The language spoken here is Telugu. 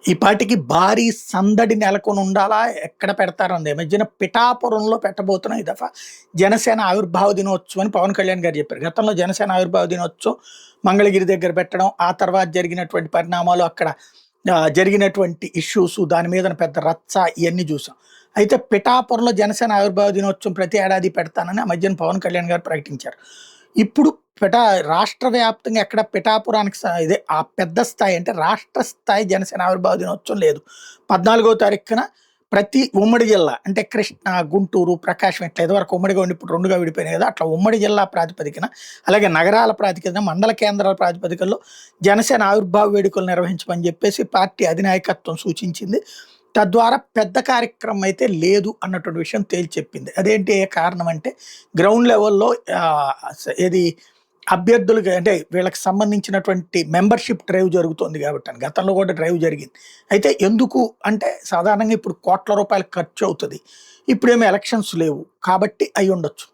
ఈ పాటికి భారీ సందడి నెలకొని ఉండాలా? ఎక్కడ పెడతారంది. ఈ మధ్యన పిఠాపురంలో పెట్టబోతున్నాం ఈ దఫా. జనసేన ఆవిర్భావ దినోత్సవం అని పవన్ కళ్యాణ్ గారు చెప్పారు. గతంలో జనసేన ఆవిర్భావ దినోత్సవం మంగళగిరి దగ్గర పెట్టడం, ఆ తర్వాత జరిగినటువంటి పరిణామాలు అక్కడ జరిగినటువంటి ఇష్యూస్ దాని మీదన పెద్ద రచ్చ ఇయన్నీ చూసాం. అయితే పిఠాపురంలో జనసేన ఆవిర్భావ దినోత్సవం ప్రతి ఏడాది పెడతానని ఆ మధ్యన పవన్ కళ్యాణ్ గారు ప్రకటించారు. ఇప్పుడు రాష్ట్ర వ్యాప్తంగా ఎక్కడ పిఠాపురానికి ఇదే ఆ పెద్ద స్థాయి అంటే రాష్ట్ర స్థాయి జనసేన ఆవిర్భావ దినోత్సవం లేదు. 14వ తారీఖున ప్రతి ఉమ్మడి జిల్లా అంటే కృష్ణా, గుంటూరు, ప్రకాశం ఇట్లా ఇదివరకు ఉమ్మడిగా ఉండి ఇప్పుడు 2గా విడిపోయినాయి కదా! అట్లా ఉమ్మడి జిల్లా ప్రాతిపదికన, అలాగే నగరాల ప్రాతిపదికన, మండల కేంద్రాల ప్రాతిపదికల్లో జనసేన ఆవిర్భావ వేడుకలు నిర్వహించమని చెప్పేసి పార్టీ అధినాయకత్వం సూచించింది. తద్వారా పెద్ద కార్యక్రమం అయితే లేదు అన్నటువంటి విషయం తేల్చి చెప్పింది. అదేంటి ఏ కారణం అంటే గ్రౌండ్ లెవెల్‌లో ఏది అభ్యర్థులకి అంటే వీళ్ళకి సంబంధించినటువంటి మెంబర్‌షిప్ డ్రైవ్ జరుగుతోంది కాబట్టని. గతంలో కూడా డ్రైవ్ జరిగింది. అయితే ఎందుకు అంటే సాధారణంగా ఇప్పుడు కోట్ల రూపాయలు ఖర్చవుతది. ఇప్పుడేమో ఎలక్షన్స్ లేవు. కాబట్టి అయ్యుండొచ్చు.